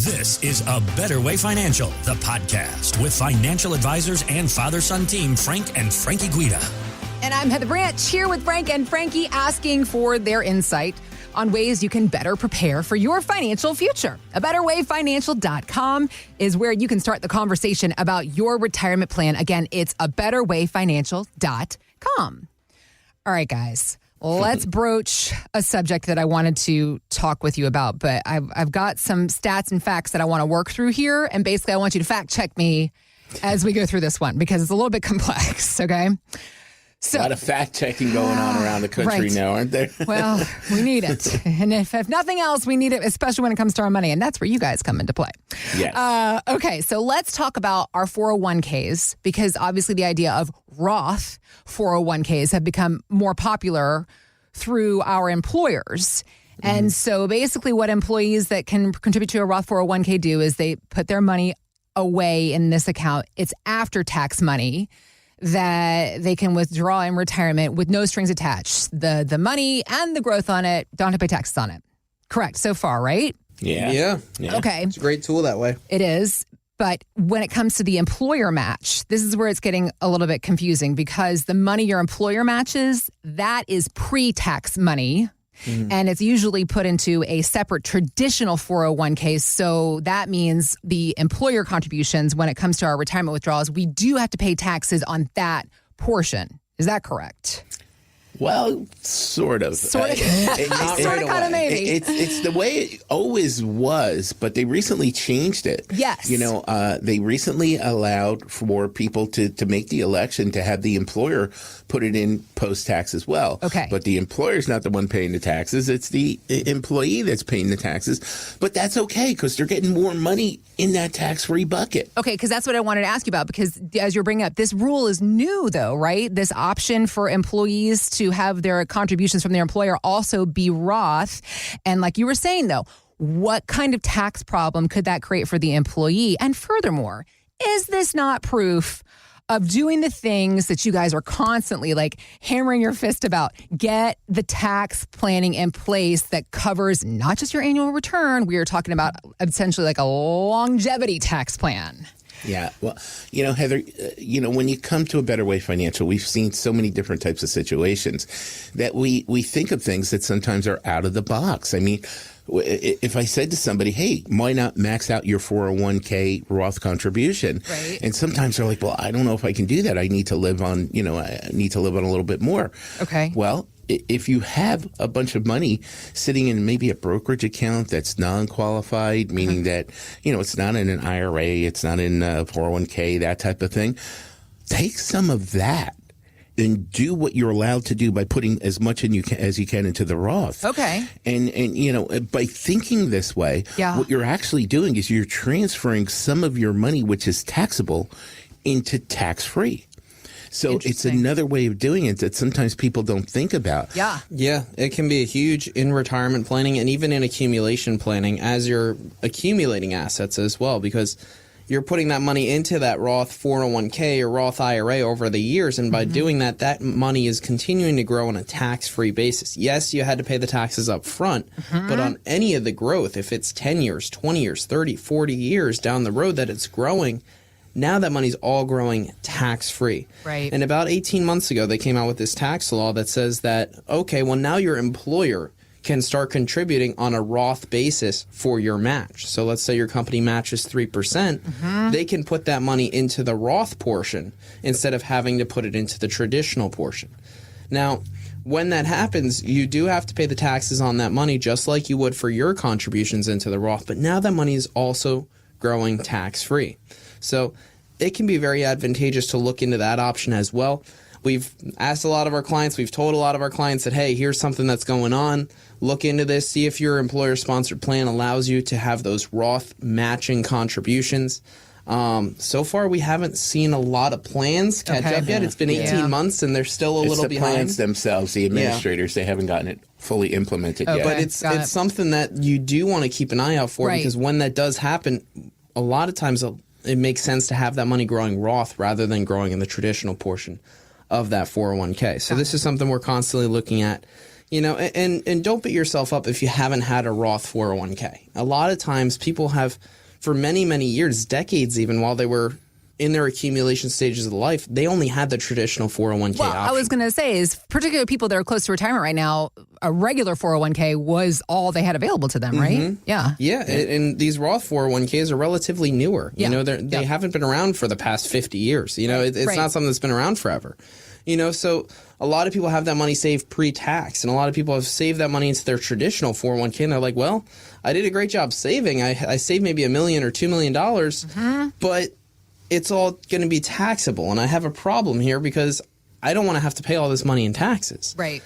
This is A Better Way Financial, the podcast with financial advisors and father-son team Frank and Frankie Guida. And I'm Heather Branch here with Frank and Frankie, asking for their insight on ways you can better prepare for your financial future. ABetterWayFinancial.com is where you can start the conversation about your retirement plan. Again, it's ABetterWayFinancial.com. All right, guys. Let's broach a subject that I wanted to talk with you about, but I've got some stats and facts that I want to work through here, and basically I want you to fact check me as we go through this one because it's a little bit complex, okay? So, a lot of fact checking going on around the country now, aren't there? Well, we need it. And if nothing else, we need it, especially when it comes to our money. And that's where you guys come into play. Yes. Okay, so let's talk about our 401ks, because obviously the idea of Roth 401ks have become more popular through our employers. And so basically what employees that can contribute to a Roth 401k do is they put their money away in this account. It's after-tax money that they can withdraw in retirement with no strings attached. The money and the growth on it, don't have to pay taxes on it. Correct so far, right? Yeah. Okay. It's a great tool that way. It is. But when it comes to the employer match, this is where it's getting a little bit confusing, because the money your employer matches, that is pre-tax money. And it's usually put into a separate traditional 401k. So that means the employer contributions, when it comes to our retirement withdrawals, we do have to pay taxes on that portion. Is that correct? Well, sort of. Sort of. Kind of maybe. It's the way it always was, but they recently changed it. Yes. You know, they recently allowed for people to make the election to have the employer put it in post-tax as well. Okay. But the employer's not the one paying the taxes. It's the employee that's paying the taxes. But that's okay, because they're getting more money in that tax-free bucket. Okay, because that's what I wanted to ask you about, because as you're bringing up, this rule is new, though, right? This option for employees to have their contributions from their employer also be Roth. And like you were saying, though, what kind of tax problem could that create for the employee? And furthermore, is this not proof of doing the things that you guys are constantly like hammering your fist about? Get the tax planning in place that covers not just your annual return. We are talking about essentially like a longevity tax plan. Yeah. Well, you know, Heather, when you come to A Better Way Financial, we've seen so many different types of situations that we think of things that sometimes are out of the box. I mean, if I said to somebody, hey, why not max out your 401k Roth contribution? Right. And sometimes they're like, well, I don't know if I can do that. I need to live on, I need to live on a little bit more. Okay. Well, if you have a bunch of money sitting in maybe a brokerage account that's non-qualified, meaning that, it's not in an IRA, it's not in a 401k, that type of thing, take some of that and do what you're allowed to do by putting as much as you can into the Roth. Okay. And by thinking this way, what you're actually doing is you're transferring some of your money, which is taxable, into tax-free. So it's another way of doing it that sometimes people don't think about. Yeah. Yeah, it can be a huge in retirement planning and even in accumulation planning as you're accumulating assets as well, because you're putting that money into that Roth 401k or Roth IRA over the years. And by doing that, that money is continuing to grow on a tax-free basis. Yes, you had to pay the taxes up front, but on any of the growth, if it's 10 years, 20 years, 30, 40 years down the road that it's growing, now that money's all growing tax-free. Right. And about 18 months ago, they came out with this tax law that says that, okay, well, now your employer can start contributing on a Roth basis for your match. So let's say your company matches 3%, they can put that money into the Roth portion instead of having to put it into the traditional portion. Now, when that happens, you do have to pay the taxes on that money just like you would for your contributions into the Roth, but now that money is also growing tax-free. So it can be very advantageous to look into that option as well. We've asked a lot of our clients, we've told a lot of our clients that, hey, here's something that's going on. Look into this, see if your employer-sponsored plan allows you to have those Roth matching contributions. So far, we haven't seen a lot of plans catch up yet. It's been 18 months, and they're still a little behind. It's the plans themselves, the administrators, they haven't gotten it fully implemented yet. But it's something that you do want to keep an eye out for, because when that does happen, a lot of times it makes sense to have that money growing Roth rather than growing in the traditional portion of that 401k. So this is something we're constantly looking at, And don't beat yourself up if you haven't had a Roth 401k. A lot of times people have, for many, many years, decades even, while they were in their accumulation stages of life, they only had the traditional 401k Well, option. I was going to say is particularly people that are close to retirement right now, a regular 401k was all they had available to them, right? Yeah. Yeah, and these Roth 401ks are relatively newer. Yeah. They haven't been around for the past 50 years. It's Right. not something that's been around forever. So a lot of people have that money saved pre-tax, and a lot of people have saved that money into their traditional 401k, and they're like, well, I did a great job saving. I saved maybe $1 million or $2 million, but it's all going to be taxable, and I have a problem here because I don't want to have to pay all this money in taxes. Right.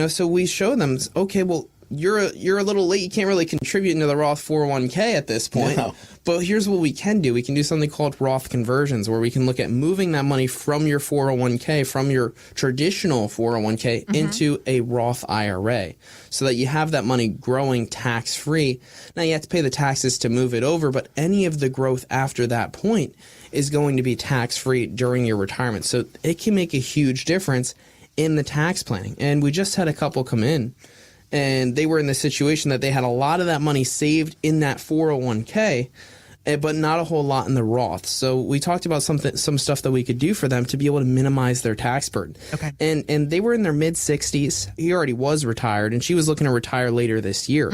So we show them, okay, well, you're a little late. You can't really contribute into the Roth 401k at this point. No. But here's what we can do. We can do something called Roth conversions, where we can look at moving that money from your 401k, from your traditional 401k, into a Roth IRA, so that you have that money growing tax-free. Now, you have to pay the taxes to move it over, but any of the growth after that point is going to be tax-free during your retirement. So it can make a huge difference in the tax planning. And we just had a couple come in, and they were in the situation that they had a lot of that money saved in that 401k, but not a whole lot in the Roth. So we talked about some stuff that we could do for them to be able to minimize their tax burden. Okay. And they were in their mid-60s. He already was retired, and she was looking to retire later this year.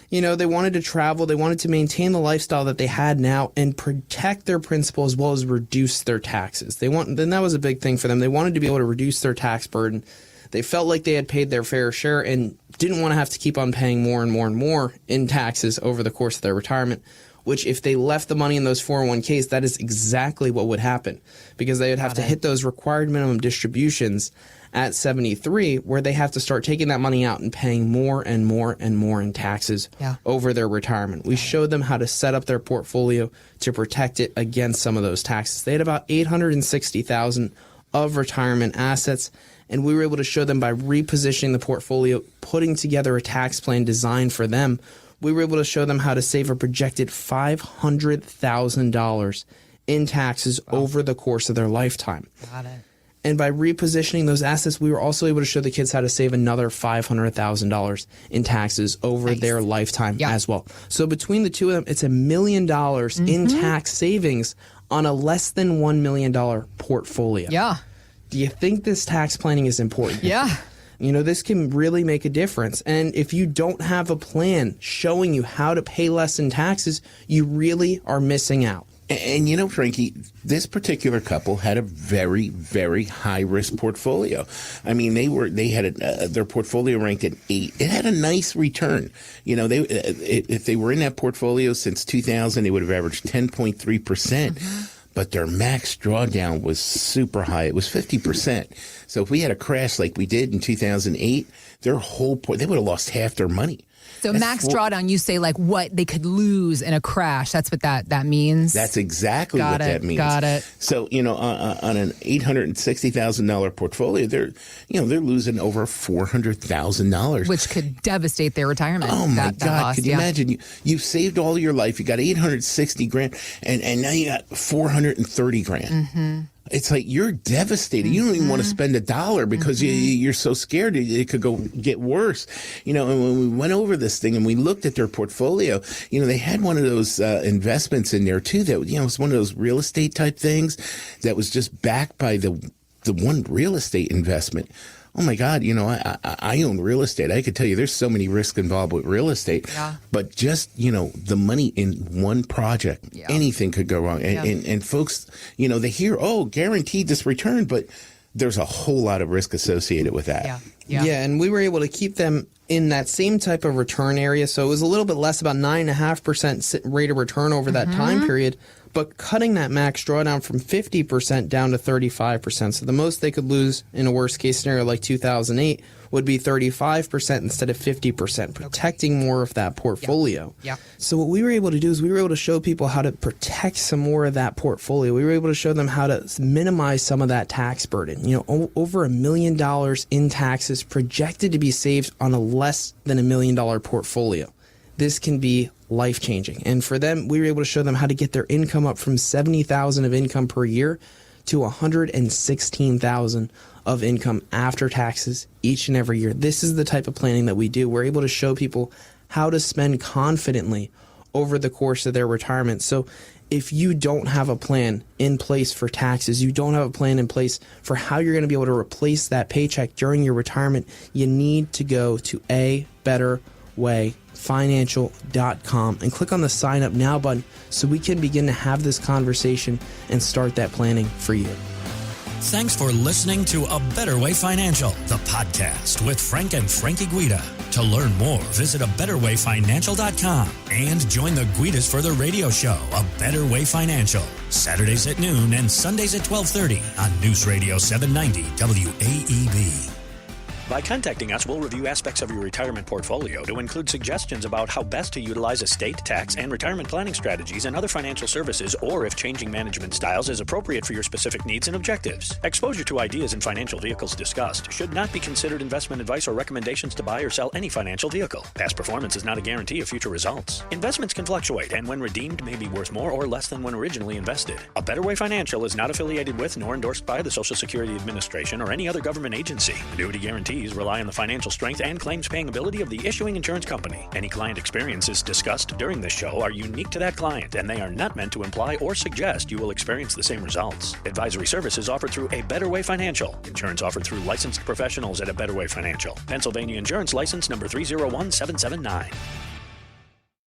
They wanted to travel. They wanted to maintain the lifestyle that they had now and protect their principal as well as reduce their taxes. Then that was a big thing for them. They wanted to be able to reduce their tax burden. They felt like they had paid their fair share and didn't want to have to keep on paying more and more and more in taxes over the course of their retirement, which if they left the money in those 401ks, that is exactly what would happen, because they would have to hit those required minimum distributions at 73, where they have to start taking that money out and paying more and more and more in taxes over their retirement. We showed them how to set up their portfolio to protect it against some of those taxes. They had about $860,000 of retirement assets, and we were able to show them by repositioning the portfolio, putting together a tax plan designed for them. We were able to show them how to save a projected $500,000 in taxes over the course of their lifetime. Got it. And by repositioning those assets, we were also able to show the kids how to save another $500,000 in taxes over their lifetime as well. So between the two of them, it's $1 million in tax savings on a less than $1 million portfolio. Yeah. Do you think this tax planning is important? Yeah. This can really make a difference. And if you don't have a plan showing you how to pay less in taxes, you really are missing out. And Frankie, this particular couple had a very, very high risk portfolio. I mean, they had their portfolio ranked at 8. It had a nice return. If they were in that portfolio since 2000, they would have averaged 10.3%. But their max drawdown was super high. It was 50%. So if we had a crash like we did in 2008, they would have lost half their money. So max drawdown, you say like what they could lose in a crash. That's what that means. That's exactly what that means. Got it. So on an $860,000 portfolio, they're losing over $400,000, which could devastate their retirement. Oh my God! Could you imagine? You've saved all your life. You got $860,000, and now you got $430,000. It's like you're devastated. You don't even want to spend $1 because you're so scared it could get worse. And when we went over this thing and we looked at their portfolio, they had one of those investments in there too that was one of those real estate type things that was just backed by the one real estate investment. Oh my God, I own real estate. I could tell you there's so many risks involved with real estate. Yeah. But just, the money in one project, anything could go wrong. And folks, they hear, guaranteed this return, but there's a whole lot of risk associated with that. Yeah, and we were able to keep them in that same type of return area. So it was a little bit less, about 9.5% rate of return over that time period, but cutting that max drawdown from 50% down to 35%. So the most they could lose in a worst case scenario like 2008 would be 35% instead of 50%, protecting more of that portfolio. Yeah. So what we were able to do is we were able to show people how to protect some more of that portfolio. We were able to show them how to minimize some of that tax burden. Over $1 million in taxes projected to be saved on a less than $1 million portfolio. This can be life-changing. And for them, we were able to show them how to get their income up from $70,000 of income per year to $116,000 of income after taxes each and every year. This is the type of planning that we do. We're able to show people how to spend confidently over the course of their retirement. So if you don't have a plan in place for taxes, you don't have a plan in place for how you're going to be able to replace that paycheck during your retirement, you need to go to abetterwayfinancial.com and click on the sign up now button so we can begin to have this conversation and start that planning for you. Thanks for listening to A Better Way Financial, the podcast with Frank and Frankie Guida. To learn more, visit abetterwayfinancial.com and join the Guidas for the radio show, A Better Way Financial, Saturdays at noon and Sundays at 12:30 on News Radio 790 WAEB. By contacting us, we'll review aspects of your retirement portfolio to include suggestions about how best to utilize estate, tax, and retirement planning strategies and other financial services, or if changing management styles is appropriate for your specific needs and objectives. Exposure to ideas and financial vehicles discussed should not be considered investment advice or recommendations to buy or sell any financial vehicle. Past performance is not a guarantee of future results. Investments can fluctuate and when redeemed may be worth more or less than when originally invested. A Better Way Financial is not affiliated with nor endorsed by the Social Security Administration or any other government agency. Annuity guarantees rely on the financial strength and claims paying ability of the issuing insurance company. Any client experiences discussed during this show are unique to that client, and they are not meant to imply or suggest you will experience the same results. Advisory services offered through A Better Way Financial. Insurance offered through licensed professionals at A Better Way Financial. Pennsylvania Insurance License number 301779.